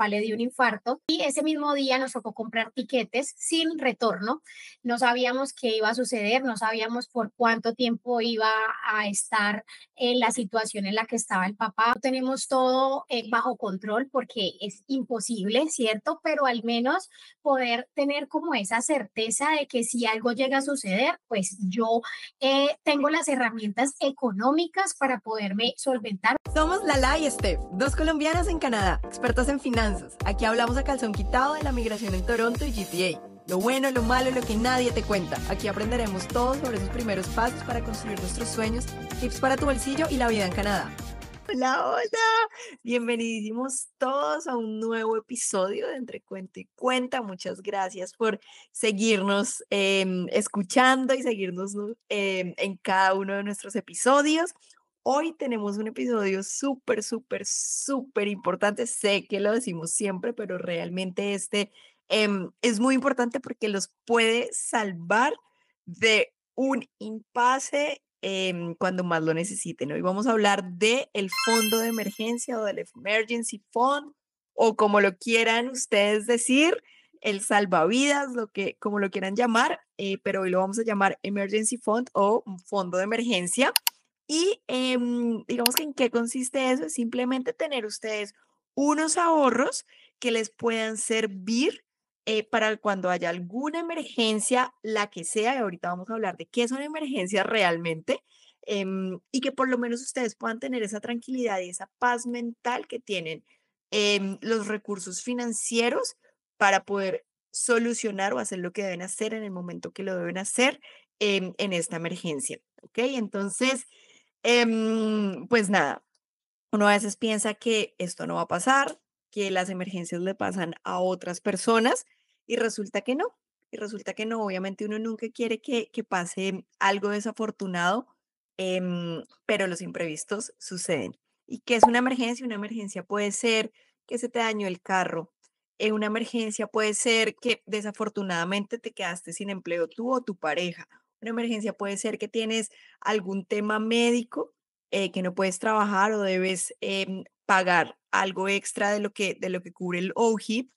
papá le dio un infarto y ese mismo día nos tocó comprar tiquetes sin retorno. No sabíamos qué iba a suceder, no sabíamos por cuánto tiempo iba a estar en la situación en la que estaba el papá. No tenemos todo bajo control porque es imposible, ¿cierto? Pero al menos poder tener como esa certeza de que si algo llega a suceder, pues yo tengo las herramientas económicas para poderme solventar. Somos Lala y Steph, dos colombianas en Canadá, expertas en finanzas. Aquí hablamos a calzón quitado de la migración en Toronto y GTA. Lo bueno, lo malo, lo que nadie te cuenta. Aquí aprenderemos todo sobre esos primeros pasos para construir nuestros sueños, tips para tu bolsillo y la vida en Canadá. Hola, hola. Bienvenidísimos todos a un nuevo episodio de Entre Cuento y Cuenta. Muchas gracias por seguirnos escuchando y seguirnos en cada uno de nuestros episodios. Hoy tenemos un episodio súper, súper, súper importante. Sé que lo decimos siempre, pero realmente es muy importante porque los puede salvar de un impasse cuando más lo necesiten. Hoy vamos a hablar del fondo de emergencia o del Emergency Fund o como lo quieran ustedes decir, el salvavidas, como lo quieran llamar, pero hoy lo vamos a llamar Emergency Fund o un fondo de emergencia. Y digamos que en qué consiste eso, es simplemente tener ustedes unos ahorros que les puedan servir para cuando haya alguna emergencia, la que sea, y ahorita vamos a hablar de qué son emergencias realmente, y que por lo menos ustedes puedan tener esa tranquilidad y esa paz mental que tienen los recursos financieros para poder solucionar o hacer lo que deben hacer en el momento que lo deben hacer en esta emergencia. ¿Ok? Entonces, pues nada, uno a veces piensa que esto no va a pasar, que las emergencias le pasan a otras personas y resulta que no. Y resulta que no, obviamente uno nunca quiere que pase algo desafortunado, pero los imprevistos suceden. ¿Y qué es una emergencia? Una emergencia puede ser que se te dañó el carro. Una emergencia puede ser que desafortunadamente te quedaste sin empleo tú o tu pareja. Una emergencia puede ser que tienes algún tema médico que no puedes trabajar o debes pagar algo extra de lo que cubre el OHIP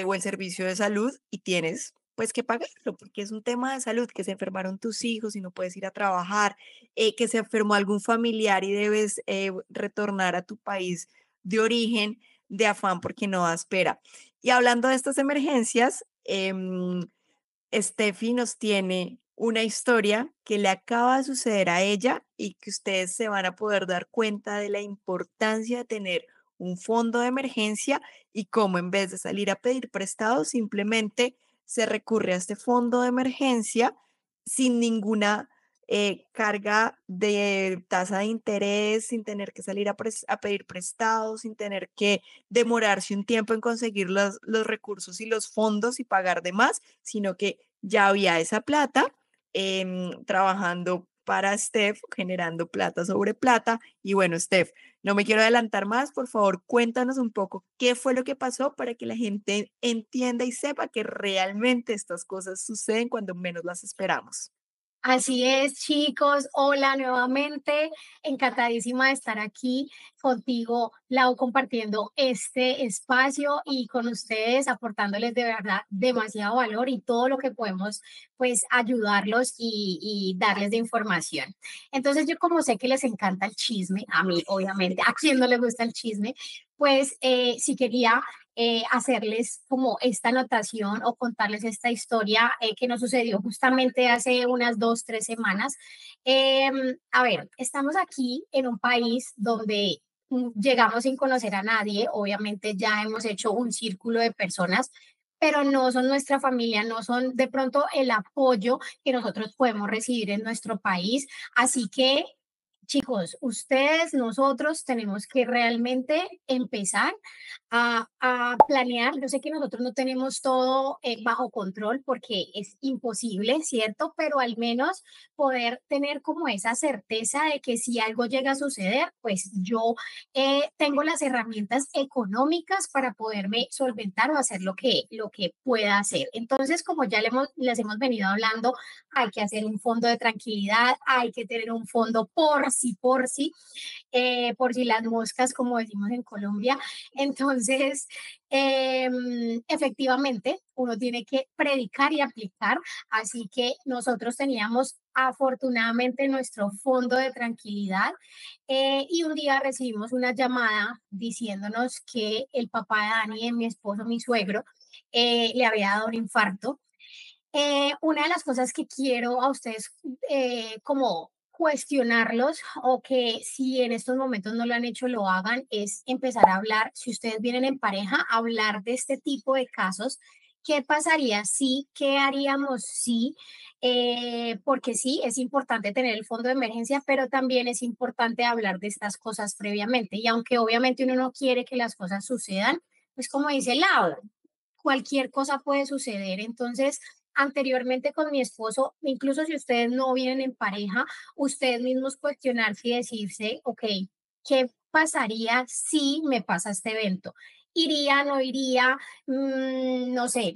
o el servicio de salud y tienes pues que pagarlo porque es un tema de salud, que se enfermaron tus hijos y no puedes ir a trabajar, que se enfermó algún familiar y debes retornar a tu país de origen de afán porque no da espera. Y hablando de estas emergencias, Steffi nos tiene una historia que le acaba de suceder a ella y que ustedes se van a poder dar cuenta de la importancia de tener un fondo de emergencia y cómo en vez de salir a pedir prestado, simplemente se recurre a este fondo de emergencia sin ninguna carga de tasa de interés, sin tener que salir a pedir prestado, sin tener que demorarse un tiempo en conseguir los recursos y los fondos y pagar de más, sino que ya había esa plata trabajando para Steph, generando plata sobre plata. Y bueno, Steph, no me quiero adelantar más, por favor, cuéntanos un poco qué fue lo que pasó para que la gente entienda y sepa que realmente estas cosas suceden cuando menos las esperamos. Así es, chicos. Hola nuevamente. Encantadísima de estar aquí contigo, Lau, compartiendo este espacio y con ustedes, aportándoles de verdad demasiado valor y todo lo que podemos, pues, ayudarlos y darles de información. Entonces, yo como sé que les encanta el chisme, a mí, obviamente, a quien no le gusta el chisme, pues, sí quería hacerles como esta anotación o contarles esta historia que nos sucedió justamente hace unas 2, 3 semanas. A ver, estamos aquí en un país donde llegamos sin conocer a nadie, obviamente ya hemos hecho un círculo de personas, pero no son nuestra familia, no son de pronto el apoyo que nosotros podemos recibir en nuestro país. Así que, chicos, ustedes, nosotros tenemos que realmente empezar a planear. Yo sé que nosotros no tenemos todo bajo control porque es imposible, ¿cierto? Pero al menos poder tener como esa certeza de que si algo llega a suceder, pues yo tengo las herramientas económicas para poderme solventar o hacer lo que pueda hacer. Entonces, como ya les hemos venido hablando, hay que hacer un fondo de tranquilidad, hay que tener un fondo por si las moscas, como decimos en Colombia. Entonces, efectivamente, uno tiene que predicar y aplicar, así que nosotros teníamos afortunadamente nuestro fondo de tranquilidad y un día recibimos una llamada diciéndonos que el papá de Dani, mi esposo, mi suegro, le había dado un infarto. Una de las cosas que quiero a ustedes como cuestionarlos o que si en estos momentos no lo han hecho, lo hagan, es empezar a hablar, si ustedes vienen en pareja, hablar de este tipo de casos. ¿Qué pasaría si? ¿Qué haríamos si? Porque sí, es importante tener el fondo de emergencia, pero también es importante hablar de estas cosas previamente. Y aunque obviamente uno no quiere que las cosas sucedan, pues como dice Laura, cualquier cosa puede suceder. Entonces, anteriormente con mi esposo, incluso si ustedes no vienen en pareja, ustedes mismos cuestionarse y decirse, ok, ¿qué pasaría si me pasa este evento? ¿Iría, no iría? No sé,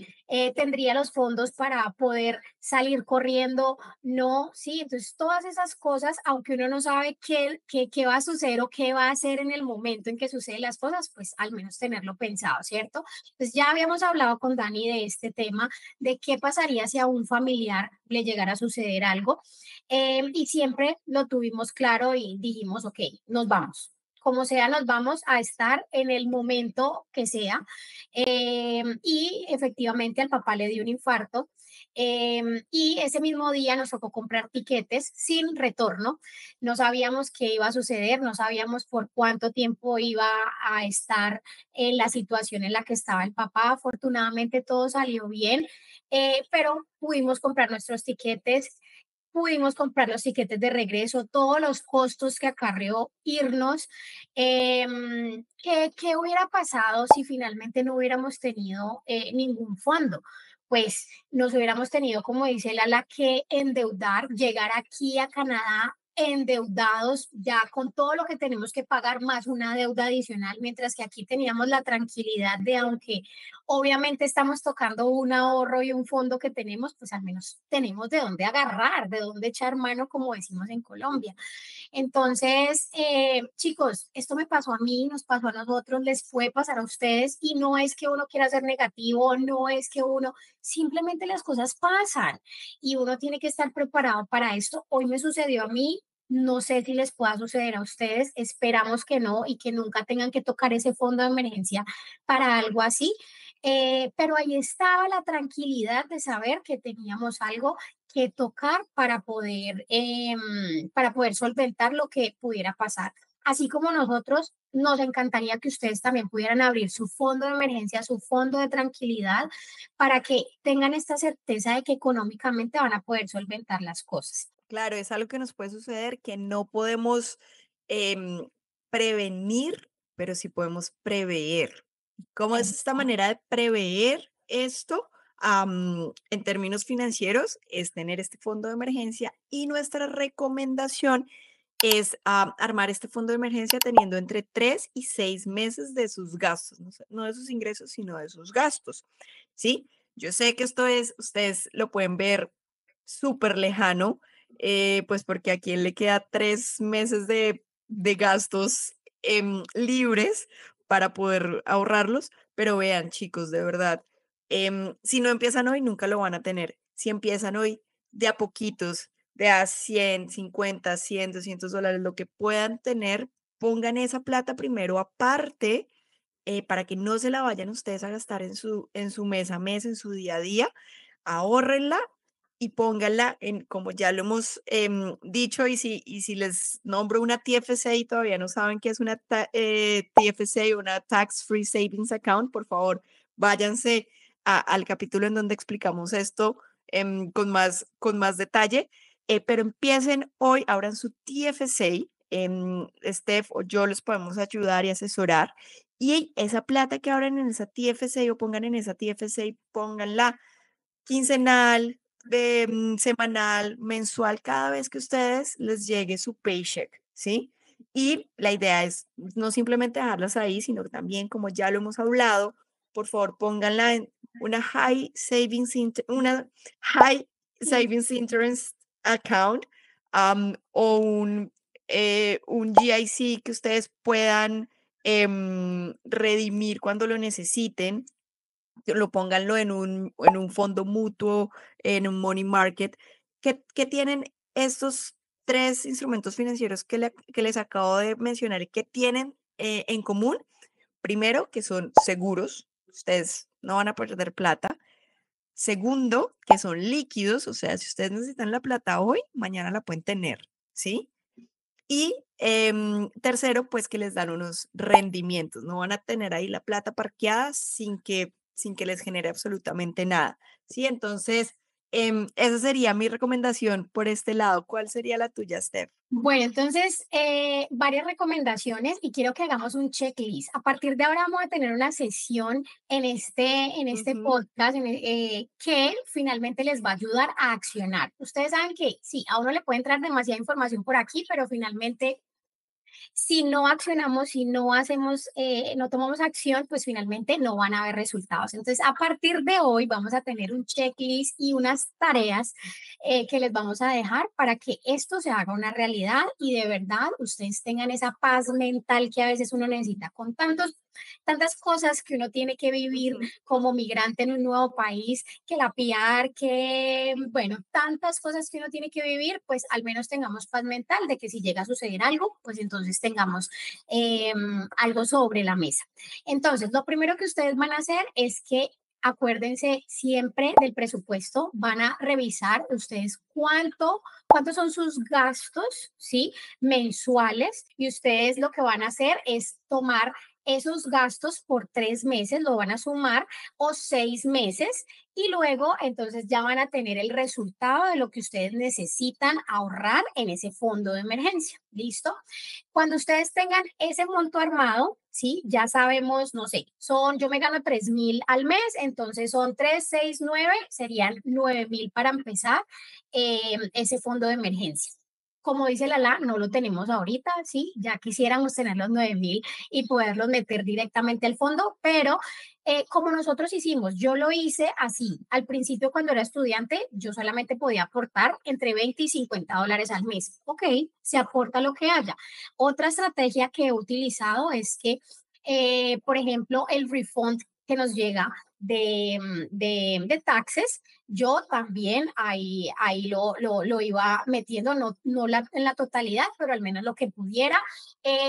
¿tendría los fondos para poder salir corriendo? No, sí, entonces todas esas cosas, aunque uno no sabe qué va a suceder o qué va a hacer en el momento en que suceden las cosas, pues al menos tenerlo pensado, ¿cierto? Pues ya habíamos hablado con Dani de este tema, de qué pasaría si a un familiar le llegara a suceder algo. Y siempre lo tuvimos claro y dijimos, ok, nos vamos. Como sea, nos vamos a estar en el momento que sea. Y efectivamente al papá le dio un infarto. Y ese mismo día nos tocó comprar tiquetes sin retorno. No sabíamos qué iba a suceder, no sabíamos por cuánto tiempo iba a estar en la situación en la que estaba el papá. Afortunadamente todo salió bien, pero pudimos comprar los tiquetes de regreso, todos los costos que acarreó irnos. ¿Qué hubiera pasado si finalmente no hubiéramos tenido ningún fondo? Pues nos hubiéramos tenido, como dice Lala, que endeudar, llegar aquí a Canadá endeudados ya con todo lo que tenemos que pagar más una deuda adicional, mientras que aquí teníamos la tranquilidad de aunque obviamente estamos tocando un ahorro y un fondo que tenemos, pues al menos tenemos de dónde agarrar, de dónde echar mano, como decimos en Colombia. Entonces, chicos, esto me pasó a mí, nos pasó a nosotros, les puede pasar a ustedes y no es que uno quiera ser negativo, no es que uno, simplemente las cosas pasan y uno tiene que estar preparado para esto. Hoy me sucedió a mí. No sé si les pueda suceder a ustedes, esperamos que no y que nunca tengan que tocar ese fondo de emergencia para algo así, pero ahí estaba la tranquilidad de saber que teníamos algo que tocar para poder solventar lo que pudiera pasar. Así como nosotros, nos encantaría que ustedes también pudieran abrir su fondo de emergencia, su fondo de tranquilidad, para que tengan esta certeza de que económicamente van a poder solventar las cosas. Claro, es algo que nos puede suceder que no podemos em, prevenir, pero sí podemos prever. ¿Cómo es esta Exacto. manera de prever esto? En términos financieros, es tener este fondo de emergencia y nuestra recomendación es armar este fondo de emergencia teniendo entre 3 y 6 meses de sus gastos, no de sus ingresos, sino de sus gastos. ¿Sí? Yo sé que esto es, ustedes lo pueden ver súper lejano, pues porque a quién le queda 3 meses de gastos libres para poder ahorrarlos, pero vean chicos, de verdad, si no empiezan hoy, nunca lo van a tener. Si empiezan hoy, de a poquitos, de a 100, 50, 100, $200, lo que puedan tener, pongan esa plata primero aparte para que no se la vayan ustedes a gastar en su mes a mes, en su día a día, ahórrenla y pónganla en, como ya lo hemos dicho, y si les nombro una TFSA y todavía no saben qué es una TFSA, una Tax Free Savings Account, por favor, váyanse al capítulo en donde explicamos esto con más detalle, pero empiecen hoy, abran su TFSA. Steph o yo les podemos ayudar y asesorar y esa plata que abran en esa TFSA o pongan en esa TFSA, pónganla quincenal, semanal, mensual, cada vez que ustedes les llegue su paycheck, ¿sí? Y la idea es no simplemente dejarlas ahí, sino que también, como ya lo hemos hablado, por favor, pónganla en una high savings interest account o un GIC que ustedes puedan redimir cuando lo necesiten, que lo pónganlo en un fondo mutuo, en un money market. ¿Qué tienen estos 3 instrumentos financieros que les acabo de mencionar y que tienen, en común? Primero, que son seguros, ustedes no van a perder plata. Segundo, que son líquidos, o sea, si ustedes necesitan la plata hoy, mañana la pueden tener, ¿sí? Y, tercero, pues que les dan unos rendimientos, no van a tener ahí la plata parqueada sin que les genere absolutamente nada, ¿sí? Entonces, esa sería mi recomendación por este lado. ¿Cuál sería la tuya, Steph? Bueno, entonces, varias recomendaciones y quiero que hagamos un checklist. A partir de ahora vamos a tener una sesión en este Ujú. podcast que finalmente les va a ayudar a accionar. Ustedes saben que sí, a uno le puede entrar demasiada información por aquí, pero finalmente si no accionamos, si no hacemos, no tomamos acción, pues finalmente no van a haber resultados. Entonces, a partir de hoy vamos a tener un checklist y unas tareas que les vamos a dejar para que esto se haga una realidad y de verdad ustedes tengan esa paz mental que a veces uno necesita con tantas cosas que uno tiene que vivir Ujú. como migrante en un nuevo país, que la PR, que, bueno, tantas cosas que uno tiene que vivir, pues al menos tengamos paz mental de que si llega a suceder algo, pues entonces tengamos algo sobre la mesa. Entonces, lo primero que ustedes van a hacer es que acuérdense siempre del presupuesto, van a revisar ustedes cuántos son sus gastos, ¿sí? Mensuales y ustedes lo que van a hacer es tomar esos gastos por 3 meses, lo van a sumar o 6 meses y luego entonces ya van a tener el resultado de lo que ustedes necesitan ahorrar en ese fondo de emergencia. ¿Listo? Cuando ustedes tengan ese monto armado, ¿sí? Ya sabemos, no sé, yo me gano 3.000 al mes, entonces son 3, 6, 9, serían 9.000 para empezar ese fondo de emergencia. Como dice Lala, no lo tenemos ahorita, sí, ya quisiéramos tener los 9.000 y poderlos meter directamente al fondo, pero como nosotros hicimos, yo lo hice así. Al principio, cuando era estudiante, yo solamente podía aportar entre 20 y $50 al mes. Ok, se aporta lo que haya. Otra estrategia que he utilizado es que, por ejemplo, el refund que nos llega de taxes, yo también ahí lo iba metiendo, no en la totalidad, pero al menos lo que pudiera.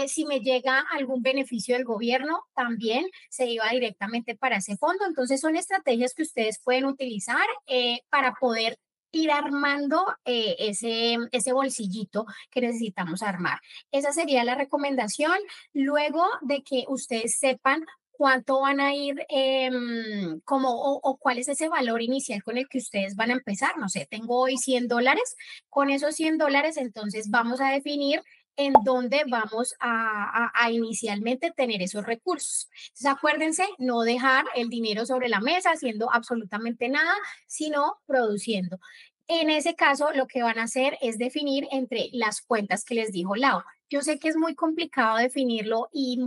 Si me llega algún beneficio del gobierno, también se iba directamente para ese fondo. Entonces, son estrategias que ustedes pueden utilizar para poder ir armando ese bolsillito que necesitamos armar. Esa sería la recomendación. Luego de que ustedes sepan cuánto van a ir, o cuál es ese valor inicial con el que ustedes van a empezar. No sé, tengo hoy $100. Con esos $100, entonces vamos a definir en dónde vamos a inicialmente tener esos recursos. Entonces, acuérdense, no dejar el dinero sobre la mesa haciendo absolutamente nada, sino produciendo. En ese caso, lo que van a hacer es definir entre las cuentas que les dijo Lau. Yo sé que es muy complicado definirlo y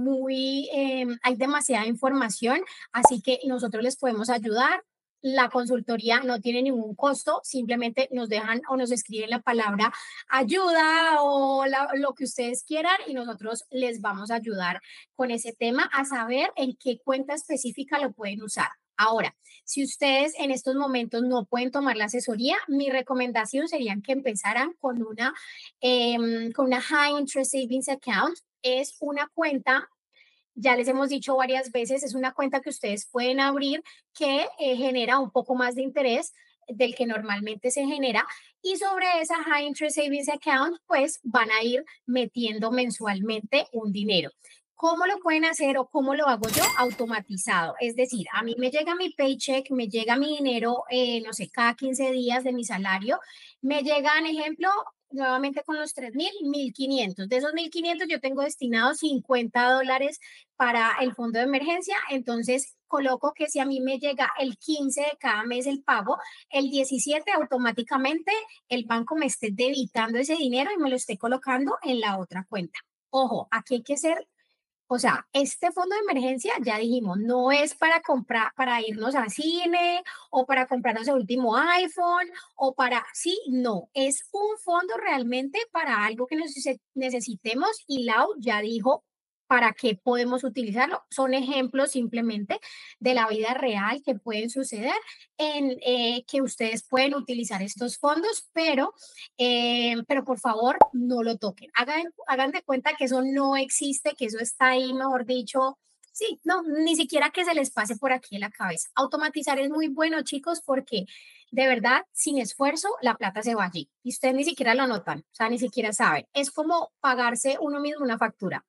hay demasiada información, así que nosotros les podemos ayudar. La consultoría no tiene ningún costo, simplemente nos dejan o nos escriben la palabra ayuda o lo que ustedes quieran y nosotros les vamos a ayudar con ese tema a saber en qué cuenta específica lo pueden usar. Ahora, si ustedes en estos momentos no pueden tomar la asesoría, mi recomendación sería que empezaran con una High Interest Savings Account. Es una cuenta, ya les hemos dicho varias veces, es una cuenta que ustedes pueden abrir que genera un poco más de interés del que normalmente se genera y sobre esa High Interest Savings Account pues van a ir metiendo mensualmente un dinero. ¿Cómo lo pueden hacer o cómo lo hago yo? Automatizado. Es decir, a mí me llega mi paycheck, me llega mi dinero, no sé, cada 15 días de mi salario. Me llegan, ejemplo, nuevamente con los 3.000, 1.500. De esos 1.500 yo tengo destinados $50 para el fondo de emergencia. Entonces coloco que si a mí me llega el 15 de cada mes el pago, el 17 automáticamente el banco me esté debitando ese dinero y me lo esté colocando en la otra cuenta. Ojo, aquí hay que ser, o sea, este fondo de emergencia, ya dijimos, no es para comprar, para irnos al cine o para comprarnos el último iPhone o para, sí, no, es un fondo realmente para algo que necesitemos y Lau ya dijo para qué podemos utilizarlo. Son ejemplos simplemente de la vida real que pueden suceder en que ustedes pueden utilizar estos fondos, pero por favor no lo toquen. Hagan de cuenta que eso no existe, que eso está ahí, mejor dicho. Sí, no, ni siquiera que se les pase por aquí en la cabeza. Automatizar es muy bueno, chicos, porque de verdad, sin esfuerzo, la plata se va allí. Y ustedes ni siquiera lo notan, o sea, ni siquiera saben. Es como pagarse uno mismo una factura.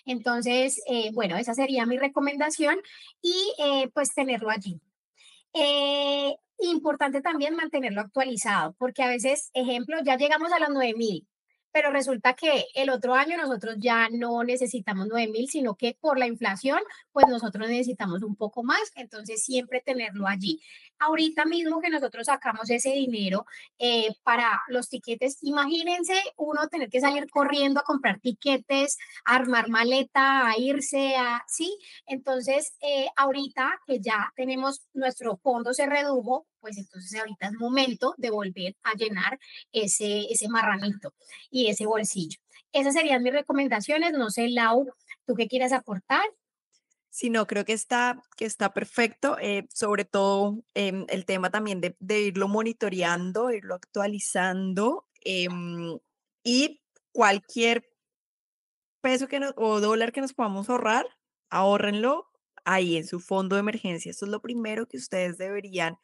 Entonces, bueno, esa sería mi recomendación y pues tenerlo allí. Importante también mantenerlo actualizado, porque a veces, ejemplo, ya llegamos a los 9.000, pero resulta que el otro año nosotros ya no necesitamos 9.000, sino que por la inflación, pues nosotros necesitamos un poco más, entonces siempre tenerlo allí. Ahorita mismo que nosotros sacamos ese dinero para los tiquetes, imagínense uno tener que salir corriendo a comprar tiquetes, a armar maleta, a irse, ¿sí? Entonces, ahorita que ya tenemos nuestro fondo se redujo, pues entonces ahorita es momento de volver a llenar ese marranito y ese bolsillo. Esas serían mis recomendaciones. No sé, Lau, ¿tú qué quieres aportar? Sí, no, creo que está perfecto, sobre todo el tema también de irlo monitoreando, irlo actualizando y cualquier peso o dólar que nos podamos ahorrar, ahórrenlo ahí en su fondo de emergencia. Esto es lo primero que ustedes deberían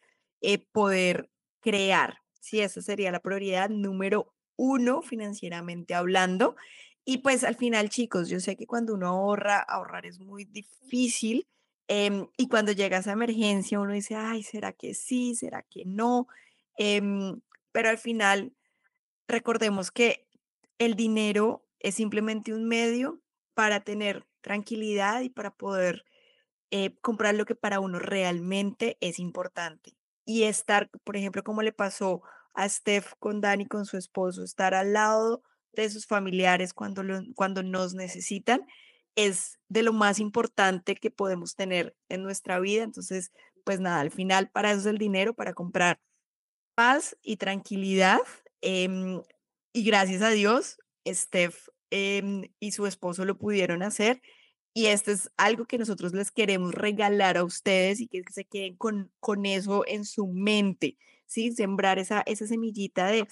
poder crear. Sí, esa sería la prioridad número uno financieramente hablando. Y pues al final, chicos, yo sé que cuando uno ahorra, ahorrar es muy difícil. Y cuando llega esa emergencia, uno dice, ay, ¿será que sí? ¿Será que no? Pero al final recordemos que el dinero es simplemente un medio para tener tranquilidad y para poder comprar lo que para uno realmente es importante. Y estar, por ejemplo, como le pasó a Steph con Dani, con su esposo, estar al lado de sus familiares cuando nos necesitan, es de lo más importante que podemos tener en nuestra vida. Entonces, pues nada, al final para eso es el dinero, para comprar paz y tranquilidad. Y gracias a Dios, Steph y su esposo lo pudieron hacer. Y esto es algo que nosotros les queremos regalar a ustedes y que se queden con eso en su mente, ¿sí? Sembrar esa semillita de,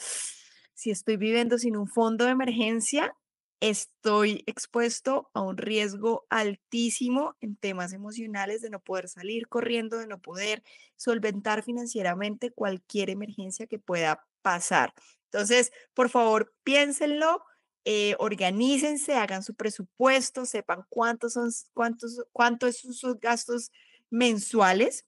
si estoy viviendo sin un fondo de emergencia, estoy expuesto a un riesgo altísimo en temas emocionales de no poder salir corriendo, de no poder solventar financieramente cualquier emergencia que pueda pasar. Entonces, por favor, piénsenlo, organícense, hagan su presupuesto, sepan cuántos son sus gastos mensuales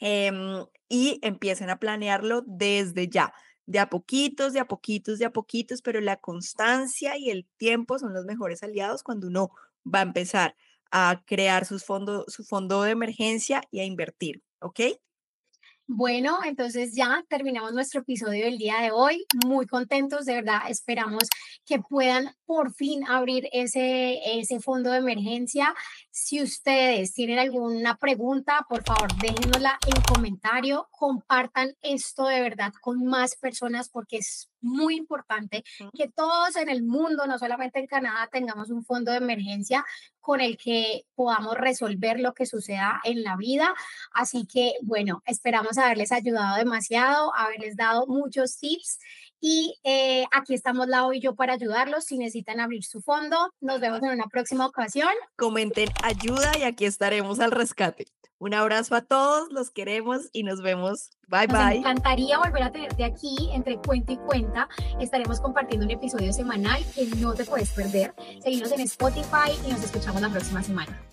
y empiecen a planearlo desde ya, de a poquitos, de a poquitos, de a poquitos, pero la constancia y el tiempo son los mejores aliados cuando uno va a empezar a crear su fondo de emergencia y a invertir, ¿ok? Bueno, entonces ya terminamos nuestro episodio del día de hoy. Muy contentos, de verdad. Esperamos que puedan por fin abrir ese fondo de emergencia. Si ustedes tienen alguna pregunta, por favor, déjenosla en comentario. Compartan esto de verdad con más personas porque es muy importante que todos en el mundo, no solamente en Canadá, tengamos un fondo de emergencia con el que podamos resolver lo que suceda en la vida. Así que, bueno, esperamos haberles ayudado demasiado, haberles dado muchos tips y aquí estamos Lau y yo para ayudarlos si necesitan abrir su fondo. Nos vemos en una próxima ocasión. Comenten ayuda y aquí estaremos al rescate. Un abrazo a todos, los queremos y nos vemos. Bye Nos bye. encantaría volver a tenerte aquí entre cuenta y cuenta. Estaremos compartiendo un episodio semanal que no te puedes perder. Seguimos en Spotify y nos escuchamos la próxima semana.